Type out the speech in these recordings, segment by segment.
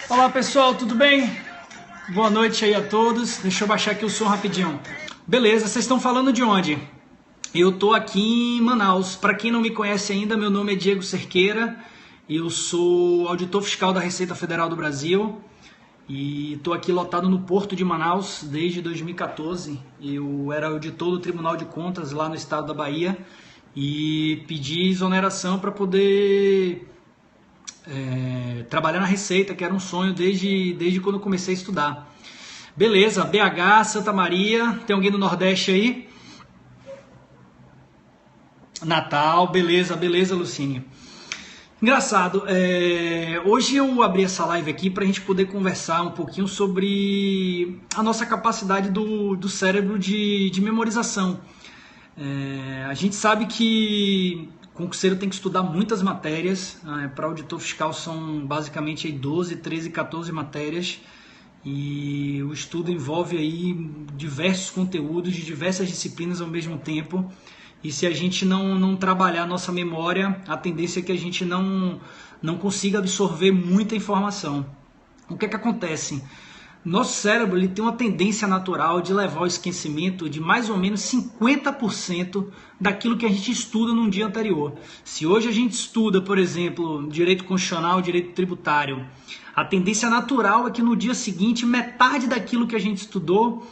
Olá pessoal, tudo bem? Boa noite aí a todos. Deixa eu baixar aqui o som rapidinho. Beleza, vocês estão falando de onde? Eu tô aqui em Manaus. Para quem não me conhece ainda, meu nome é Diego Cerqueira. Eu sou auditor fiscal da Receita Federal do Brasil e tô aqui lotado no Porto de Manaus desde 2014. Eu era auditor do Tribunal de Contas lá no estado da Bahia e pedi exoneração para poder trabalhar na Receita, que era um sonho desde quando eu comecei a estudar. Beleza, BH, Santa Maria, tem alguém do Nordeste aí? Natal, beleza, Lucine. Engraçado, hoje eu abri essa live aqui para a gente poder conversar um pouquinho sobre a nossa capacidade do cérebro de memorização. A gente sabe que concurseiro tem que estudar muitas matérias, para auditor fiscal são basicamente 12, 13, 14 matérias, e o estudo envolve aí diversos conteúdos de diversas disciplinas ao mesmo tempo, e se a gente não trabalhar a nossa memória, a tendência é que a gente não consiga absorver muita informação. O que é que acontece? Nosso cérebro ele tem uma tendência natural de levar ao esquecimento de mais ou menos 50% daquilo que a gente estuda num dia anterior. Se hoje a gente estuda, por exemplo, direito constitucional, direito tributário, a tendência natural é que no dia seguinte metade daquilo que a gente estudou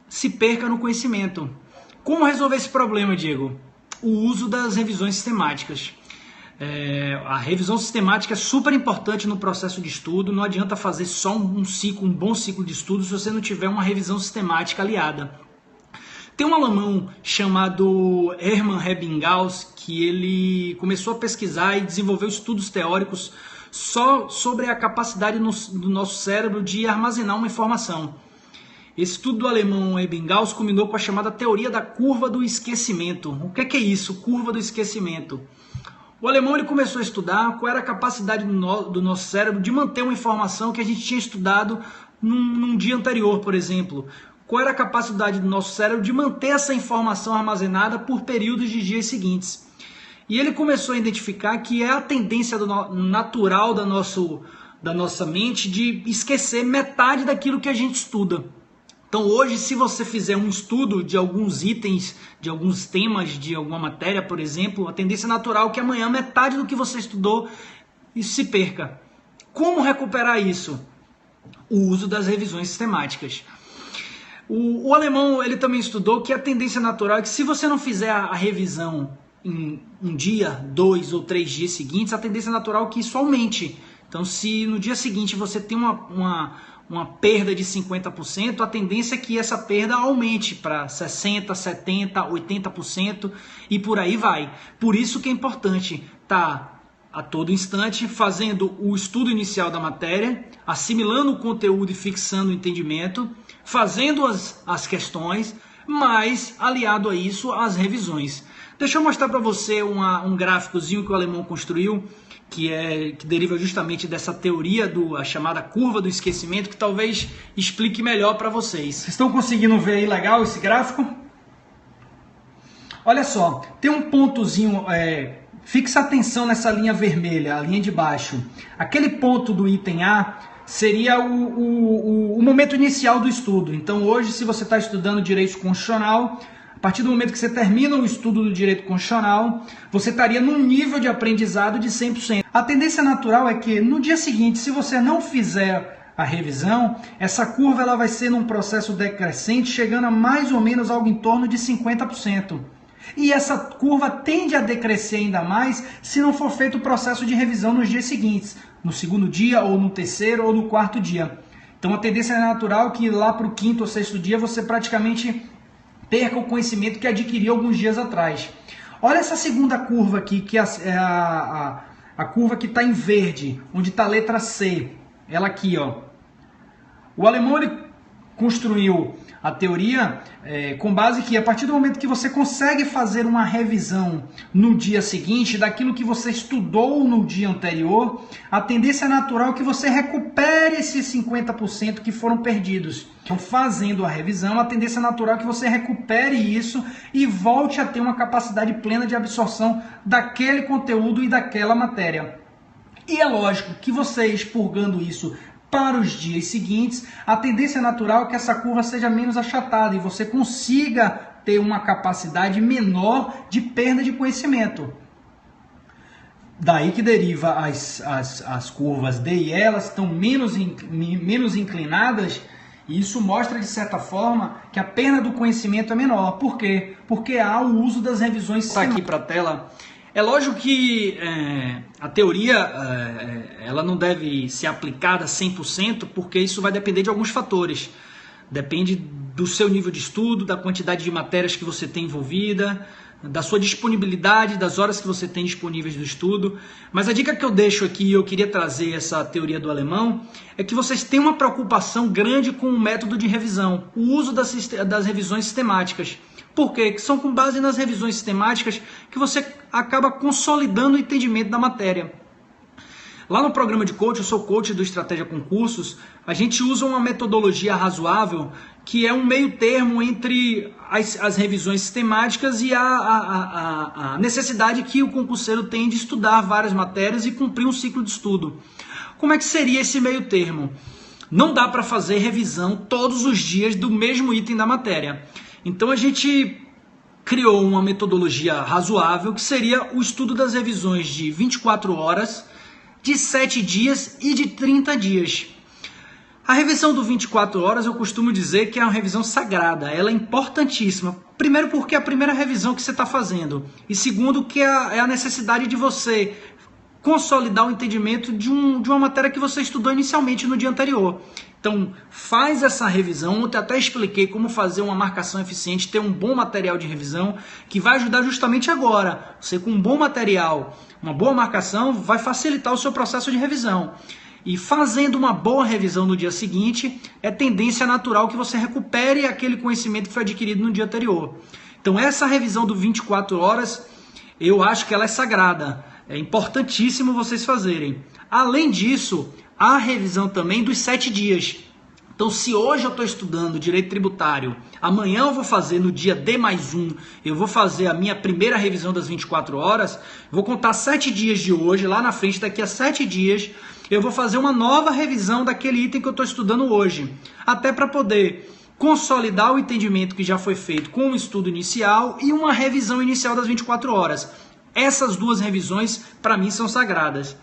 se perca no conhecimento. Como resolver esse problema, Diego? O uso das revisões sistemáticas. A revisão sistemática é super importante no processo de estudo. Não adianta fazer só um bom ciclo de estudo se você não tiver uma revisão sistemática aliada. Tem um alemão chamado Hermann Ebbinghaus que ele começou a pesquisar e desenvolveu estudos teóricos só sobre a capacidade do nosso cérebro de armazenar uma informação. Esse estudo do alemão Ebbinghaus culminou com a chamada teoria da curva do esquecimento. O que é isso, curva do esquecimento? O alemão ele começou a estudar qual era a capacidade do nosso cérebro de manter uma informação que a gente tinha estudado num dia anterior, por exemplo. Qual era a capacidade do nosso cérebro de manter essa informação armazenada por períodos de dias seguintes. E ele começou a identificar que é a tendência natural da nossa mente de esquecer metade daquilo que a gente estuda. Então hoje, se você fizer um estudo de alguns itens, de alguns temas, de alguma matéria, por exemplo, a tendência natural é que amanhã metade do que você estudou se perca. Como recuperar isso? O uso das revisões sistemáticas. O alemão ele também estudou que a tendência natural é que se você não fizer a revisão em um dia, 2 ou 3 dias seguintes, a tendência natural é que isso aumente. Então se no dia seguinte você tem uma perda de 50%, a tendência é que essa perda aumente para 60%, 70%, 80% e por aí vai. Por isso que é importante estar a todo instante fazendo o estudo inicial da matéria, assimilando o conteúdo e fixando o entendimento, fazendo as questões, mas aliado a isso as revisões. Deixa eu mostrar para você um gráficozinho que o alemão construiu, que deriva justamente dessa teoria a chamada curva do esquecimento, que talvez explique melhor para vocês. Vocês estão conseguindo ver aí legal esse gráfico? Olha só, tem um pontozinho, fixa atenção nessa linha vermelha, a linha de baixo. Aquele ponto do item A seria o momento inicial do estudo. Então hoje, se você está estudando direito constitucional, a partir do momento que você termina o estudo do direito constitucional, você estaria num nível de aprendizado de 100%. A tendência natural é que no dia seguinte, se você não fizer a revisão, essa curva ela vai ser num processo decrescente, chegando a mais ou menos algo em torno de 50%. E essa curva tende a decrescer ainda mais se não for feito o processo de revisão nos dias seguintes, no segundo dia, ou no terceiro, ou no quarto dia. Então a tendência é natural que lá para o quinto ou sexto dia você praticamente perca o conhecimento que adquiriu alguns dias atrás. Olha essa segunda curva aqui, que é a curva que está em verde, onde está a letra C. Ela aqui, ó. O alemão ele construiu a teoria com base que a partir do momento que você consegue fazer uma revisão no dia seguinte daquilo que você estudou no dia anterior, a tendência natural é que você recupere esses 50% que foram perdidos. Então, fazendo a revisão, a tendência natural é que você recupere isso e volte a ter uma capacidade plena de absorção daquele conteúdo e daquela matéria. E é lógico que você expurgando isso para os dias seguintes, a tendência natural é que essa curva seja menos achatada e você consiga ter uma capacidade menor de perda de conhecimento. Daí que deriva as curvas D e E, elas estão menos inclinadas, e isso mostra, de certa forma, que a perda do conhecimento é menor. Por quê? Porque há o uso das revisões. Está aqui para a tela. É lógico que a teoria ela não deve ser aplicada 100%, porque isso vai depender de alguns fatores. Depende do seu nível de estudo, da quantidade de matérias que você tem envolvida, da sua disponibilidade, das horas que você tem disponíveis do estudo. Mas a dica que eu deixo aqui, eu queria trazer essa teoria do alemão, é que vocês têm uma preocupação grande com o método de revisão, o uso das revisões sistemáticas. Por quê? Que são com base nas revisões sistemáticas que você acaba consolidando o entendimento da matéria. Lá no programa de coach, eu sou coach do Estratégia Concursos, a gente usa uma metodologia razoável que é um meio termo entre as revisões sistemáticas e a necessidade que o concurseiro tem de estudar várias matérias e cumprir um ciclo de estudo. Como é que seria esse meio termo? Não dá para fazer revisão todos os dias do mesmo item da matéria. Então a gente criou uma metodologia razoável que seria o estudo das revisões de 24 horas, de 7 dias e de 30 dias. A revisão do 24 horas eu costumo dizer que é uma revisão sagrada, ela é importantíssima. Primeiro porque é a primeira revisão que você está fazendo e segundo que é a necessidade de você consolidar o entendimento de uma matéria que você estudou inicialmente no dia anterior. Então, faz essa revisão. Eu até expliquei como fazer uma marcação eficiente, ter um bom material de revisão, que vai ajudar justamente agora. Você com um bom material, uma boa marcação, vai facilitar o seu processo de revisão. E fazendo uma boa revisão no dia seguinte, é tendência natural que você recupere aquele conhecimento que foi adquirido no dia anterior. Então, essa revisão do 24 horas, eu acho que ela é sagrada. É importantíssimo vocês fazerem. Além disso, há a revisão também dos 7 dias. Então, se hoje eu estou estudando direito tributário, amanhã eu vou fazer no dia D+1, eu vou fazer a minha primeira revisão das 24 horas, vou contar 7 dias de hoje, lá na frente, daqui a 7 dias, eu vou fazer uma nova revisão daquele item que eu estou estudando hoje, até para poder consolidar o entendimento que já foi feito com o estudo inicial e uma revisão inicial das 24 horas. Essas duas revisões, para mim, são sagradas.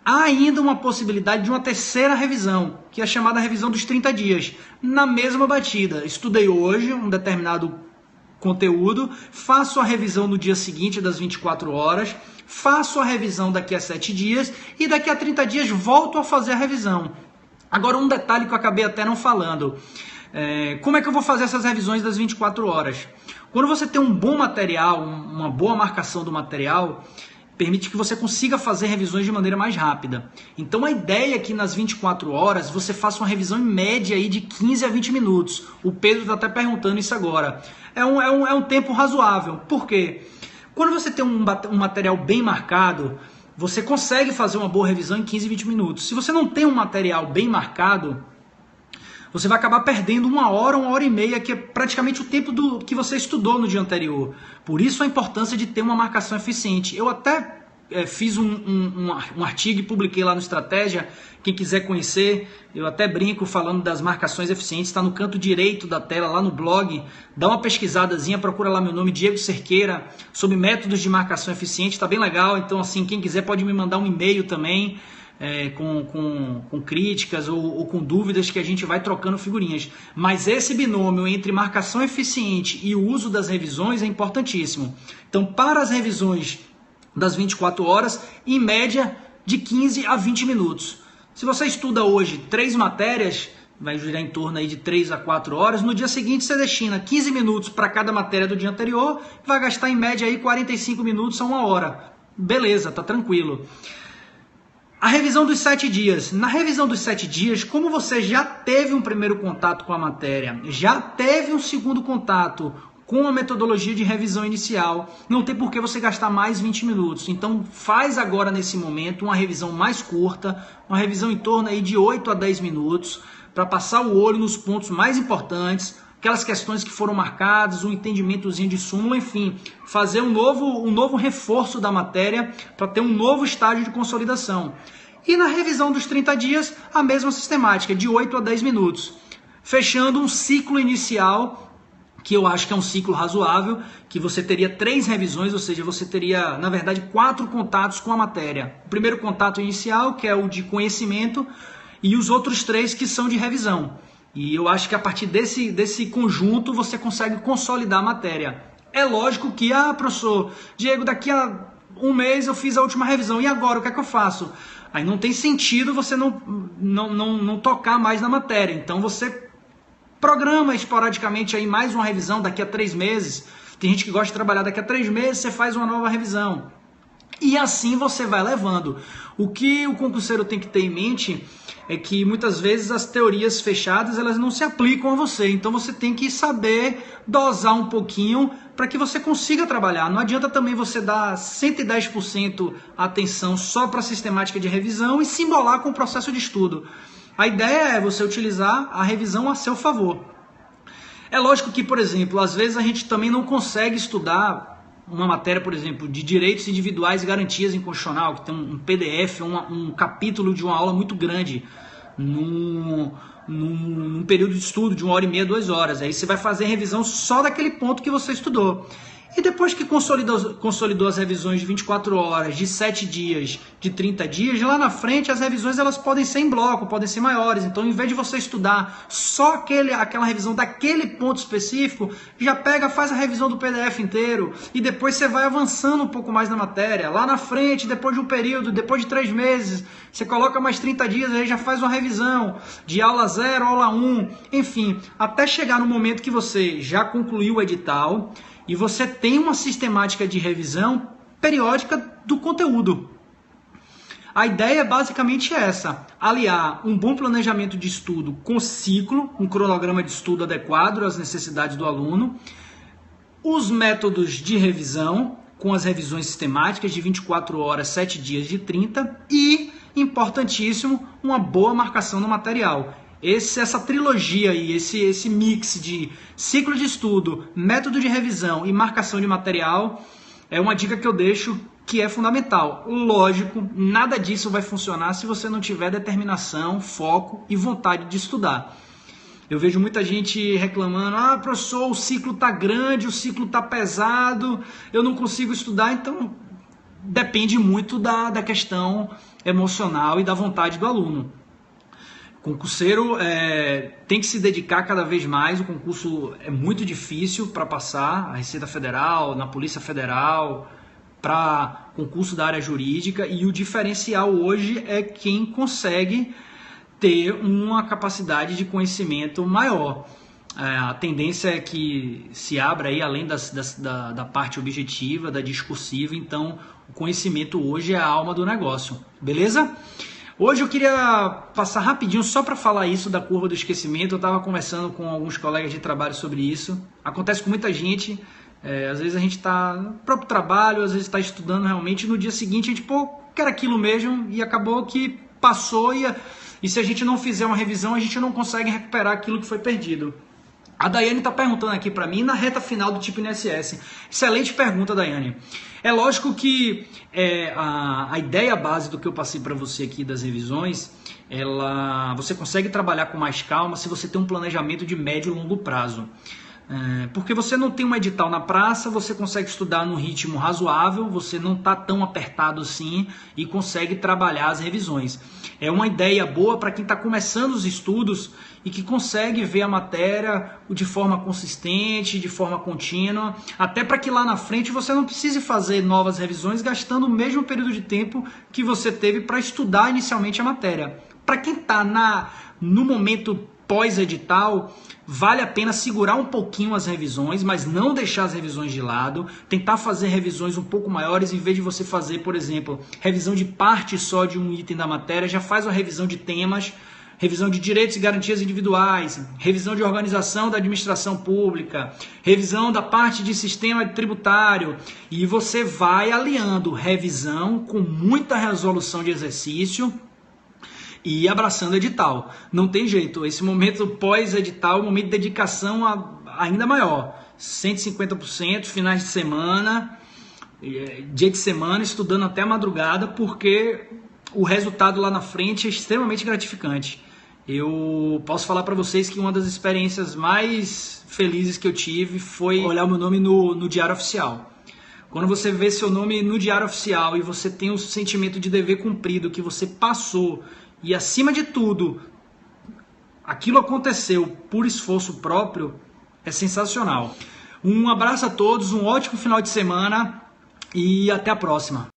Há ainda uma possibilidade de uma terceira revisão, que é a chamada revisão dos 30 dias. Na mesma batida, estudei hoje um determinado conteúdo, faço a revisão no dia seguinte das 24 horas, faço a revisão daqui a 7 dias e daqui a 30 dias volto a fazer a revisão. Agora, um detalhe que eu acabei até não falando. Como é que eu vou fazer essas revisões das 24 horas? Quando você tem um bom material, uma boa marcação do material, permite que você consiga fazer revisões de maneira mais rápida. Então a ideia é que nas 24 horas você faça uma revisão em média aí de 15 a 20 minutos. O Pedro está até perguntando isso agora. É um tempo razoável. Por quê? Quando você tem um material bem marcado, você consegue fazer uma boa revisão em 15 a 20 minutos. Se você não tem um material bem marcado, você vai acabar perdendo 1 hora, 1h30, que é praticamente o tempo que você estudou no dia anterior. Por isso a importância de ter uma marcação eficiente. Eu até fiz um artigo e publiquei lá no Estratégia. Quem quiser conhecer, eu até brinco falando das marcações eficientes. Está no canto direito da tela, lá no blog. Dá uma pesquisadazinha, procura lá meu nome, Diego Cerqueira, sobre métodos de marcação eficiente. Está bem legal, então assim, quem quiser pode me mandar um e-mail também. Com críticas ou com dúvidas que a gente vai trocando figurinhas. Mas esse binômio entre marcação eficiente e o uso das revisões é importantíssimo. Então, para as revisões das 24 horas, em média de 15 a 20 minutos. Se você estuda hoje 3 matérias, vai girar em torno aí de 3 a 4 horas, no dia seguinte você destina 15 minutos para cada matéria do dia anterior, vai gastar em média aí 45 minutos a 1 hora. Beleza, tá tranquilo. A revisão dos 7 dias. Na revisão dos 7 dias, como você já teve um primeiro contato com a matéria, já teve um segundo contato com a metodologia de revisão inicial, não tem por que você gastar mais 20 minutos. Então faz agora nesse momento uma revisão mais curta, uma revisão em torno aí de 8 a 10 minutos, para passar o olho nos pontos mais importantes, aquelas questões que foram marcadas, um entendimentozinho de súmula, enfim, fazer um novo reforço da matéria para ter um novo estágio de consolidação. E na revisão dos 30 dias, a mesma sistemática, de 8 a 10 minutos, fechando um ciclo inicial, que eu acho que é um ciclo razoável, que você teria 3 revisões, ou seja, você teria, na verdade, 4 contatos com a matéria. O primeiro contato inicial, que é o de conhecimento, e os outros 3 que são de revisão. E eu acho que a partir desse conjunto você consegue consolidar a matéria. É lógico que, professor, Diego, daqui a um mês eu fiz a última revisão, e agora o que é que eu faço? Aí não tem sentido você não tocar mais na matéria. Então você programa esporadicamente aí mais uma revisão daqui a 3 meses. Tem gente que gosta de trabalhar daqui a 3 meses, você faz uma nova revisão. E assim você vai levando. O que o concurseiro tem que ter em mente é que muitas vezes as teorias fechadas elas não se aplicam a você. Então você tem que saber dosar um pouquinho para que você consiga trabalhar. Não adianta também você dar 110% atenção só para a sistemática de revisão e se embolar com o processo de estudo. A ideia é você utilizar a revisão a seu favor. É lógico que, por exemplo, às vezes a gente também não consegue estudar uma matéria, por exemplo, de direitos individuais e garantias em constitucional, que tem um PDF, um capítulo de uma aula muito grande, num período de estudo de 1h30, 2 horas. Aí você vai fazer a revisão só daquele ponto que você estudou. E depois que consolidou as revisões de 24 horas, de 7 dias, de 30 dias, lá na frente as revisões elas podem ser em bloco, podem ser maiores. Então, em vez de você estudar só aquela revisão daquele ponto específico, já pega, faz a revisão do PDF inteiro e depois você vai avançando um pouco mais na matéria. Lá na frente, depois de um período, depois de 3 meses, você coloca mais 30 dias, aí já faz uma revisão de aula 0, aula 1, enfim, até chegar no momento que você já concluiu o edital e você tem uma sistemática de revisão periódica do conteúdo. A ideia é basicamente essa: aliar um bom planejamento de estudo com ciclo, um cronograma de estudo adequado às necessidades do aluno, os métodos de revisão, com as revisões sistemáticas de 24 horas, 7 dias de 30 e, importantíssimo, uma boa marcação no material. Essa trilogia aí, esse mix de ciclo de estudo, método de revisão e marcação de material é uma dica que eu deixo que é fundamental. Lógico, nada disso vai funcionar se você não tiver determinação, foco e vontade de estudar. Eu vejo muita gente reclamando, professor, o ciclo está grande, o ciclo está pesado, eu não consigo estudar. Então depende muito da questão emocional e da vontade do aluno. O concurseiro tem que se dedicar cada vez mais. O concurso é muito difícil para passar, a Receita Federal, na Polícia Federal, para concurso da área jurídica, e o diferencial hoje é quem consegue ter uma capacidade de conhecimento maior. A tendência é que se abra aí além da parte objetiva, da discursiva. Então o conhecimento hoje é a alma do negócio, beleza? Hoje eu queria passar rapidinho só para falar isso da curva do esquecimento. Eu estava conversando com alguns colegas de trabalho sobre isso. Acontece com muita gente. Às vezes a gente está no próprio trabalho, às vezes está estudando realmente, e no dia seguinte a gente, quer aquilo mesmo, e acabou que passou, e se a gente não fizer uma revisão, a gente não consegue recuperar aquilo que foi perdido. A Daiane está perguntando aqui para mim na reta final do tipo INSS. Excelente pergunta, Daiane. É lógico que a ideia base do que eu passei para você aqui das revisões, você consegue trabalhar com mais calma se você tem um planejamento de médio e longo prazo. Porque você não tem um edital na praça, você consegue estudar num ritmo razoável, você não está tão apertado assim e consegue trabalhar as revisões. É uma ideia boa para quem está começando os estudos e que consegue ver a matéria de forma consistente, de forma contínua, até para que lá na frente você não precise fazer novas revisões gastando o mesmo período de tempo que você teve para estudar inicialmente a matéria. Para quem está no momento pós-edital, vale a pena segurar um pouquinho as revisões, mas não deixar as revisões de lado, tentar fazer revisões um pouco maiores, em vez de você fazer, por exemplo, revisão de parte só de um item da matéria, já faz uma revisão de temas, revisão de direitos e garantias individuais, revisão de organização da administração pública, revisão da parte de sistema tributário, e você vai aliando revisão com muita resolução de exercício e abraçando edital. Não tem jeito, esse momento pós-edital é um momento de dedicação ainda maior, 150%, finais de semana, dia de semana, estudando até a madrugada, porque o resultado lá na frente é extremamente gratificante. Eu posso falar para vocês que uma das experiências mais felizes que eu tive foi olhar o meu nome no Diário Oficial. Quando você vê seu nome no Diário Oficial e você tem o sentimento de dever cumprido, que você passou e, acima de tudo, aquilo aconteceu por esforço próprio, é sensacional. Um abraço a todos, um ótimo final de semana e até a próxima.